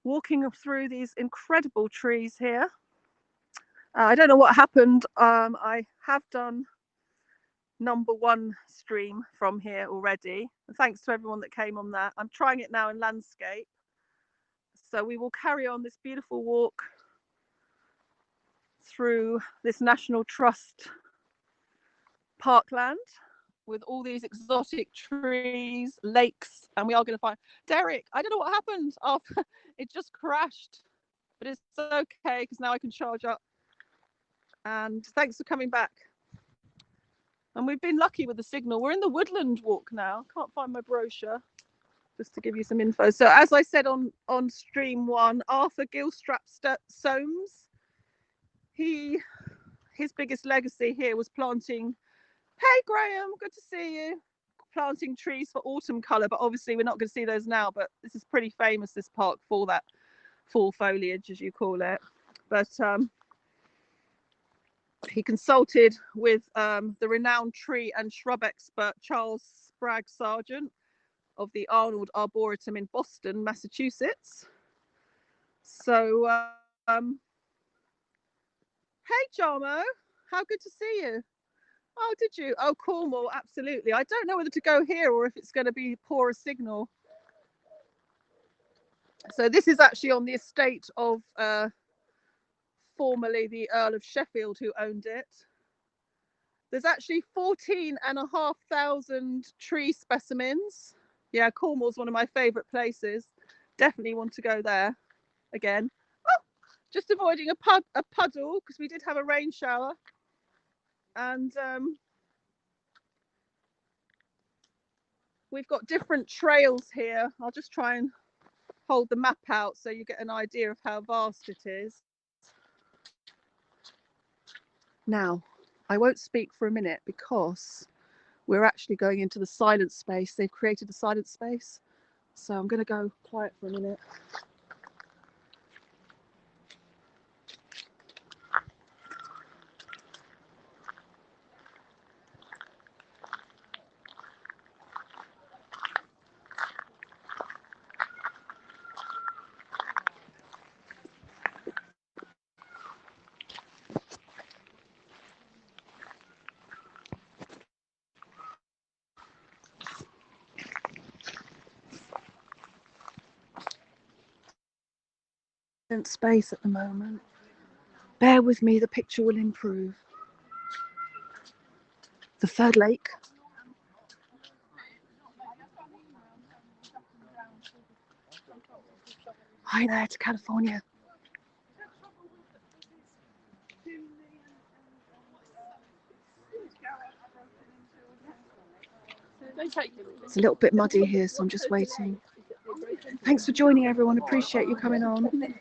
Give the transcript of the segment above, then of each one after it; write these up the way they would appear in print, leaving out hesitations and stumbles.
walking through these incredible trees here. I don't know what happened. I have done number 1 stream from here already. Thanks to everyone that came on that. I'm trying it now in landscape. So we will carry on this beautiful walk through this National Trust parkland with all these exotic trees, lakes, and we are going to find Derek. I don't know what happened. Oh, it just crashed, but it's okay because now I can charge up. And thanks for coming back. And we've been lucky with the signal. We're in the woodland walk now. Can't find my brochure, just to give you some info. So as I said on stream 1, Arthur Gilstrap Soames, his biggest legacy here was planting. Hey Graham, good to see you. Planting trees for autumn colour, but obviously we're not going to see those now. But this is pretty famous, this park, for that fall foliage, as you call it. But he consulted with the renowned tree and shrub expert Charles Spragg Sargent of the Arnold Arboretum in Boston, Massachusetts. So, hey Jarmo, how good to see you. Oh, did you? Oh, Cornwall, absolutely. I don't know whether to go here or if it's going to be poor a signal. So this is actually on the estate of formerly the Earl of Sheffield, who owned it. There's actually 14,500 tree specimens. Yeah, Cornwall's one of my favourite places. Definitely want to go there again. Oh, just avoiding a puddle because we did have a rain shower. And we've got different trails here. I'll just try and hold the map out so you get an idea of how vast it is. Now, I won't speak for a minute because we're actually going into the silent space. They've created a silent space. So I'm going to go quiet for a minute. Space at the moment. Bear with me, the picture will improve. The third lake. Hi there to California. It's a little bit muddy here, so I'm just waiting. Thanks for joining, everyone. Appreciate you coming on. Look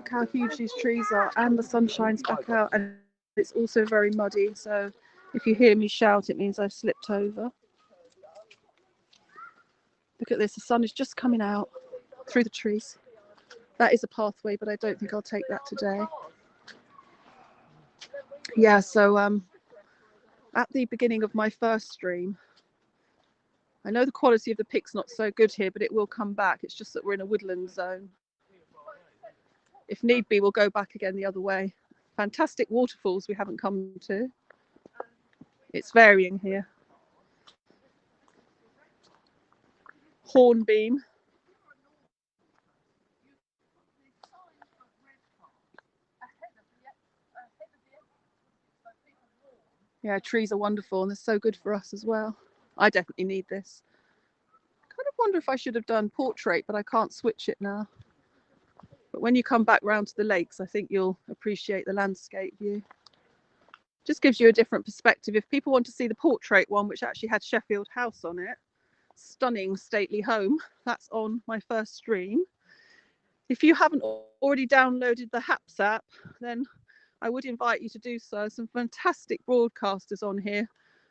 how huge these trees are, and the sun shines back out, and it's also very muddy. So if you hear me shout, it means I've slipped over. Look at this, the sun is just coming out through the trees. That is a pathway, but I don't think I'll take that today. Yeah, so at the beginning of my first stream, I know the quality of the pic's not so good here, but it will come back. It's just that we're in a woodland zone. If need be, we'll go back again the other way. Fantastic waterfalls we haven't come to. It's varying here. Hornbeam. Yeah, trees are wonderful and they're so good for us as well. I definitely need this. I kind of wonder if I should have done portrait, but I can't switch it now. But when you come back round to the lakes, I think you'll appreciate the landscape view. Just gives you a different perspective. If people want to see the portrait one, which actually had Sheffield House on it, stunning stately home, that's on my first stream. If you haven't already downloaded the HAPS app, then I would invite you to do so. Some fantastic broadcasters on here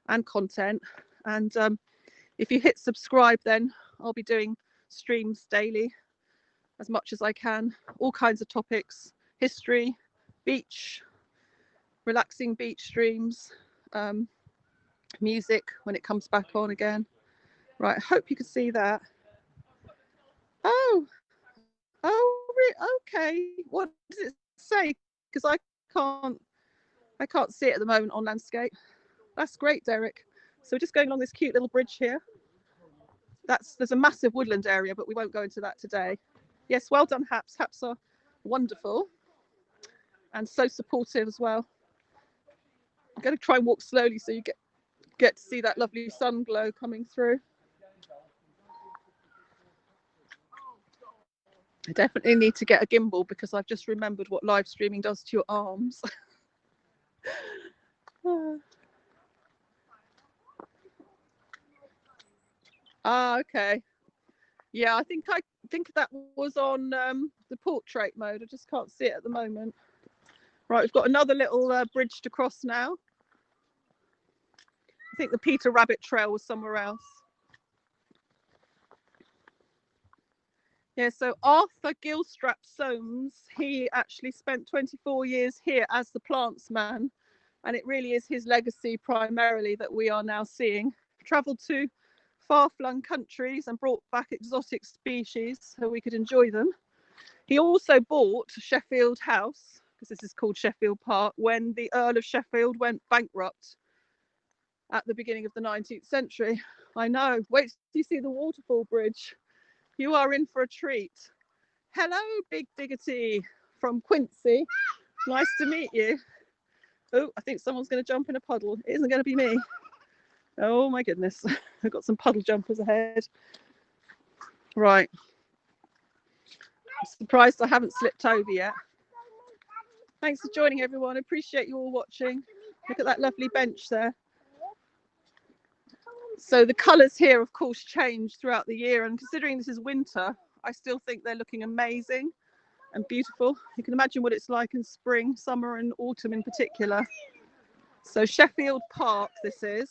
and content. And if you hit subscribe, then I'll be doing streams daily as much as I can. All kinds of topics, history, beach, relaxing beach streams, music when it comes back on again. Right, I hope you can see that. Oh, Okay. What does it say? Because I can't see it at the moment on landscape. That's great, Derek. So we're just going along this cute little bridge here. There's a massive woodland area, but we won't go into that today. Yes, well done, Haps. Haps are wonderful and so supportive as well. I'm going to try and walk slowly so you get to see that lovely sun glow coming through. I definitely need to get a gimbal because I've just remembered what live streaming does to your arms. Okay. Yeah, I think that was on the portrait mode. I just can't see it at the moment. Right, we've got another little bridge to cross now. I think the Peter Rabbit Trail was somewhere else. Yeah, so Arthur Gilstrap Soames, he actually spent 24 years here as the plants man, and it really is his legacy primarily that we are now seeing. Travelled to far-flung countries and brought back exotic species so we could enjoy them. He also bought Sheffield House, because this is called Sheffield Park, when the Earl of Sheffield went bankrupt at the beginning of the 19th century. I know. Wait till you see the Waterfall Bridge. You are in for a treat. Hello, Big Diggity from Quincy. Nice to meet you. Oh, I think someone's going to jump in a puddle. It isn't going to be me. Oh my goodness. I've got some puddle jumpers ahead. Right. I'm surprised I haven't slipped over yet. Thanks for joining, everyone. I appreciate you all watching. Look at that lovely bench there. So the colours here, of course, change throughout the year. And considering this is winter, I still think they're looking amazing and beautiful. You can imagine what it's like in spring, summer and autumn in particular. So Sheffield Park, this is.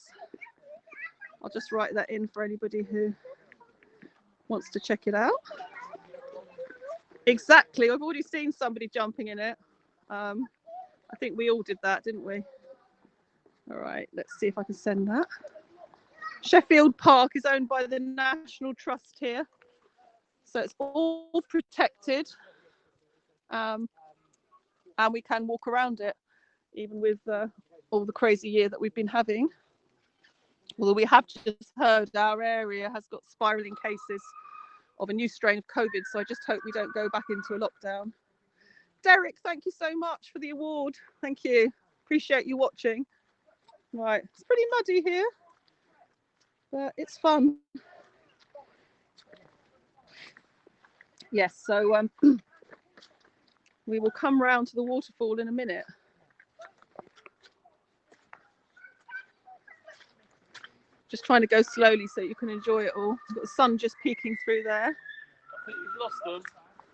I'll just write that in for anybody who wants to check it out. Exactly. I've already seen somebody jumping in it. I think we all did that, didn't we? All right, let's see if I can send that. Sheffield Park is owned by the National Trust here. So it's all protected. And we can walk around it, even with all the crazy year that we've been having. Although we have just heard our area has got spiralling cases of a new strain of COVID. So I just hope we don't go back into a lockdown. Derek, thank you so much for the award. Thank you. Appreciate you watching. Right, it's pretty muddy here, but it's fun. Yes, so we will come round to the waterfall in a minute. Just trying to go slowly so you can enjoy it all. You've got the sun just peeking through there. I think you've lost them.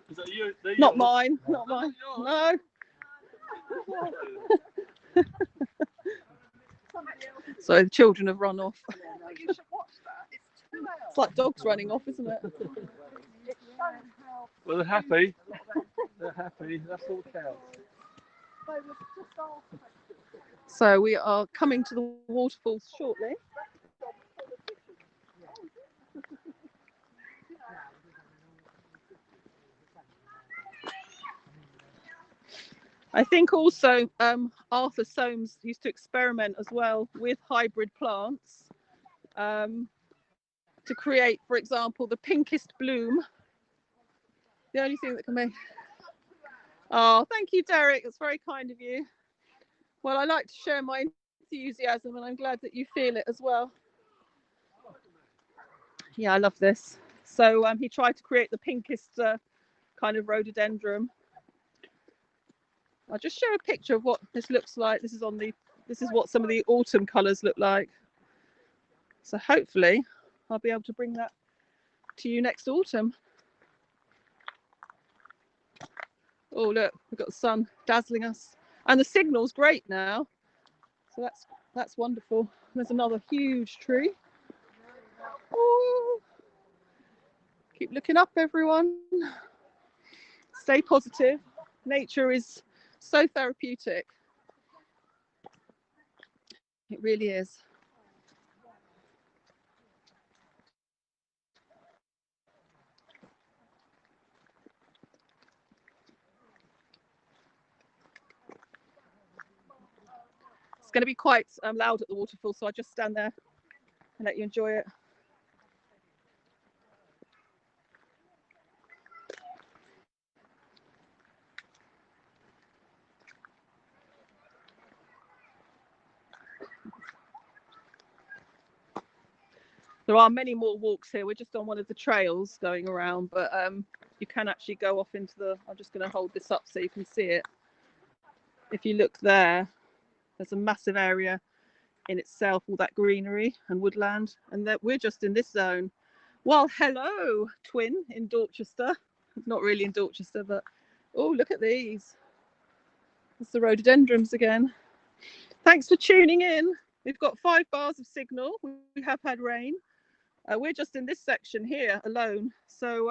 Is that you? Not mine, not mine. No. So the children have run off. It's like dogs running off, isn't it? Well, they're happy. They're happy. That's all counts. So we are coming to the waterfalls shortly. I think also Arthur Soames used to experiment as well with hybrid plants to create, for example, the pinkest bloom. The only thing that can make... Oh, thank you, Derek. That's very kind of you. Well, I like to share my enthusiasm and I'm glad that you feel it as well. Yeah, I love this. So he tried to create the pinkest kind of rhododendron. I'll just show a picture of what this looks like. This is what some of the autumn colours look like. So hopefully I'll be able to bring that to you next autumn. Oh, look, we've got the sun dazzling us. And the signal's great now. So that's wonderful. There's another huge tree. Ooh. Keep looking up, everyone. Stay positive. Nature is so therapeutic. It really is. going to be quite loud at the waterfall, so I'll just stand there and let you enjoy it. There are many more walks here. We're just on one of the trails going around, but you can actually go off into the... I'm just going to hold this up so you can see it. If you look there, there's a massive area in itself, all that greenery and woodland, and that we're just in this zone. Well, hello, Twin in Dorchester. It's not really in Dorchester, but oh, look at these. It's the rhododendrons again. Thanks for tuning in. We've got 5 bars of signal. We have had rain. We're just in this section here alone. So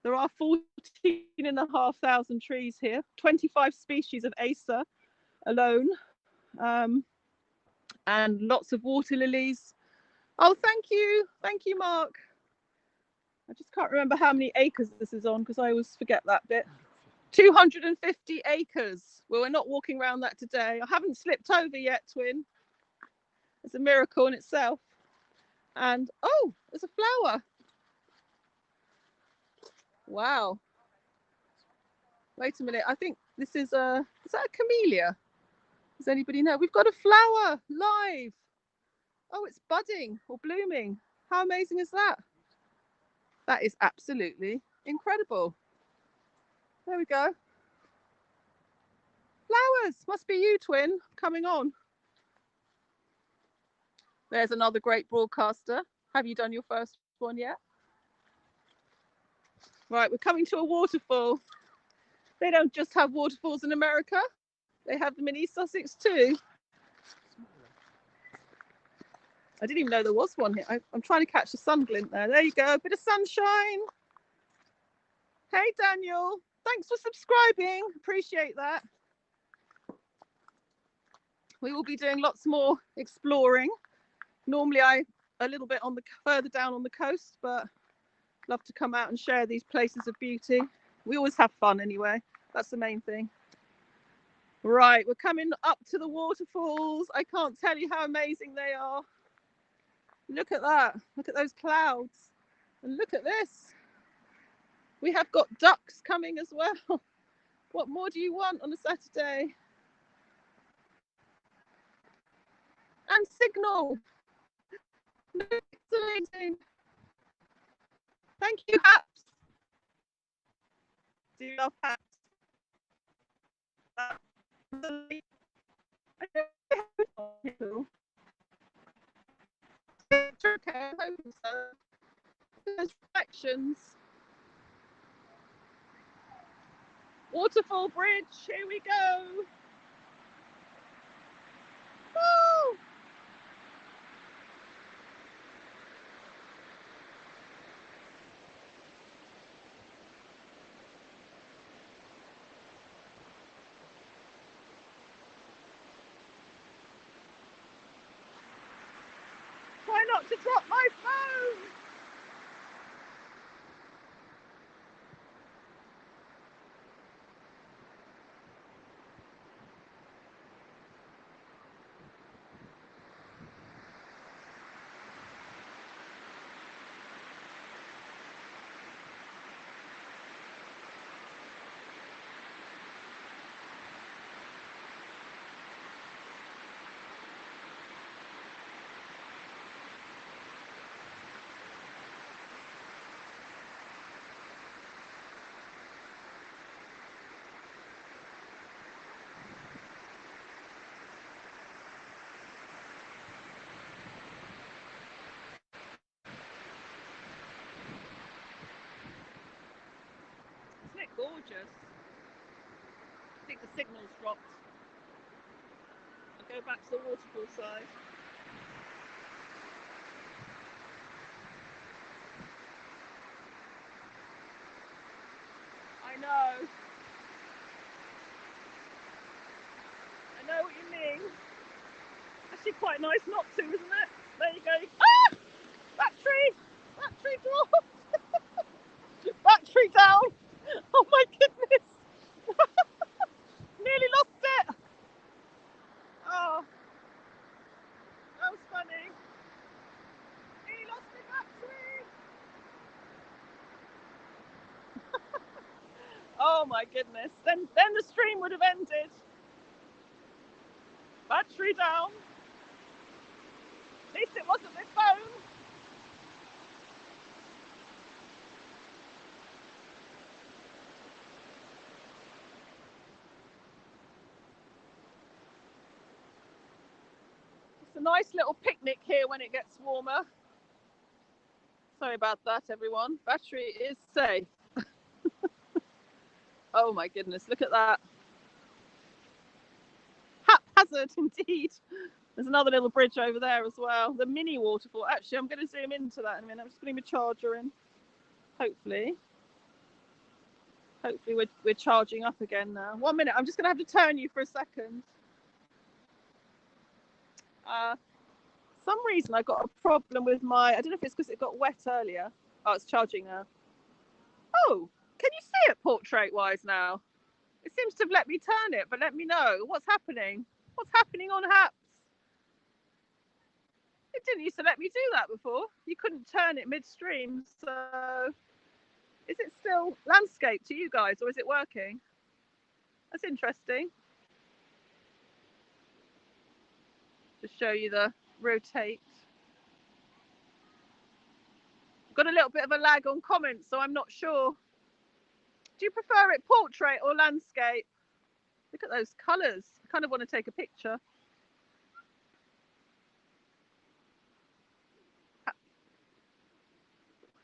there are 14,500 trees here, 25 species of Acer alone, and lots of water lilies. Oh, thank you, Mark. I just can't remember how many acres this is on because I always forget that bit. 250 acres. Well, we're not walking around that today. I haven't slipped over yet, Twin. It's a miracle in itself. And oh, there's a flower. Wow. Wait a minute. I think this is that a camellia? Does anybody know? We've got a flower live. Oh, it's budding or blooming. How amazing is that? That is absolutely incredible. There we go. Flowers. Must be you, Twin, coming on. There's another great broadcaster. Have you done your first one yet? Right, we're coming to a waterfall. They don't just have waterfalls in America. They have them in East Sussex too. I didn't even know there was one here. I'm trying to catch the sun glint there. There you go, a bit of sunshine. Hey, Daniel. Thanks for subscribing. Appreciate that. We will be doing lots more exploring. Normally I a little bit on the further down on the coast, but love to come out and share these places of beauty. We always have fun anyway. That's the main thing. Right, we're coming up to the waterfalls. I can't tell you how amazing they are. Look at that. Look at those clouds. And look at this. We have got ducks coming as well. What more do you want on a Saturday? And signal. It's amazing. Thank you, Haps. Do you love Haps? Okay, I hope so. There's reflections. Waterfall Bridge, here we go. Woo! Try not to drop my phone. Isn't it gorgeous? I think the signal's dropped. I'll go back to the waterfall side. I know. I know what you mean. Actually quite nice not to, isn't it? There you go. Ah! That tree dropped. That tree down. Oh my goodness. Nearly lost it. Oh. Oh my goodness. Then the stream would have ended. Battery down. At least it wasn't my phone. It's a nice little picnic here when it gets warmer. Sorry about that, everyone. Battery is safe. Oh my goodness, look at that. Haphazard indeed. There's another little bridge over there as well. The mini waterfall. Actually, I'm going to zoom into that in a minute. I'm just putting my charger in. Hopefully we're charging up again now. 1 minute. I'm just going to have to turn you for a second. Some reason I got a problem with my, I don't know if it's because it got wet earlier. Oh, it's charging now. Oh, can you see it portrait wise now? It seems to have let me turn it, but let me know what's happening. What's happening on Haps? It didn't used to let me do that before. You couldn't turn it midstream. So is it still landscape to you guys, or is it working? That's interesting. Just show you the rotate. Got a little bit of a lag on comments, so I'm not sure. Do you prefer it portrait or landscape? Look at those colours. I kind of want to take a picture.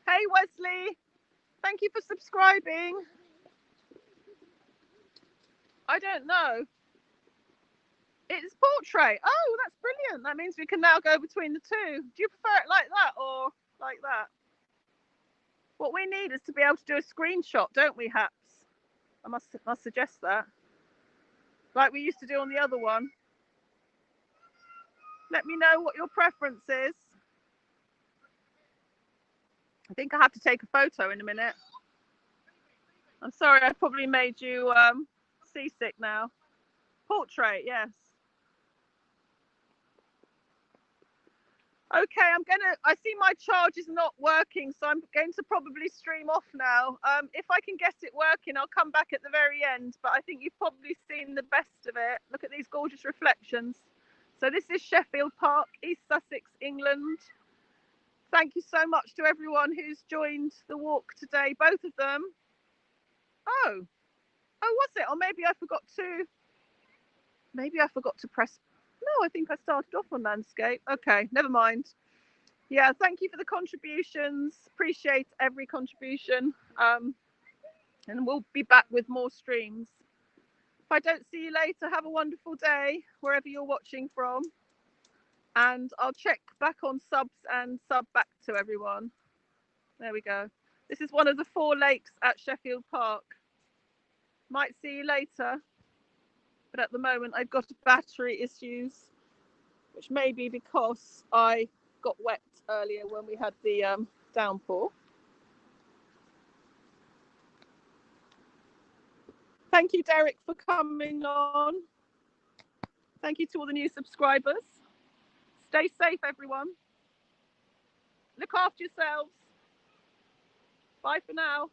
Hey Wesley, thank you for subscribing. I don't know. It's portrait. Oh, that's brilliant. That means we can now go between the two. Do you prefer it like that or like that? What we need is to be able to do a screenshot, don't we, Haps? I must suggest that. Like we used to do on the other one. Let me know what your preference is. I think I have to take a photo in a minute. I'm sorry, I probably made you seasick now. Portrait, yes. Okay, I see my charge is not working, so I'm going to probably stream off now. If I can get it working, I'll come back at the very end, but I think you've probably seen the best of it. Look at these gorgeous reflections. So this is Sheffield Park, East Sussex, England. Thank you so much to everyone who's joined the walk today, both of them. Oh, was it? Or maybe I forgot to press. No, I think I started off on landscape. Okay, never mind. Yeah, thank you for the contributions. Appreciate every contribution. And we'll be back with more streams. If I don't see you later, have a wonderful day wherever you're watching from. And I'll check back on subs and sub back to everyone. There we go. This is one of the 4 lakes at Sheffield Park. Might see you later. But at the moment, I've got battery issues, which may be because I got wet earlier when we had the downpour. Thank you, Derek, for coming on. Thank you to all the new subscribers. Stay safe, everyone. Look after yourselves. Bye for now.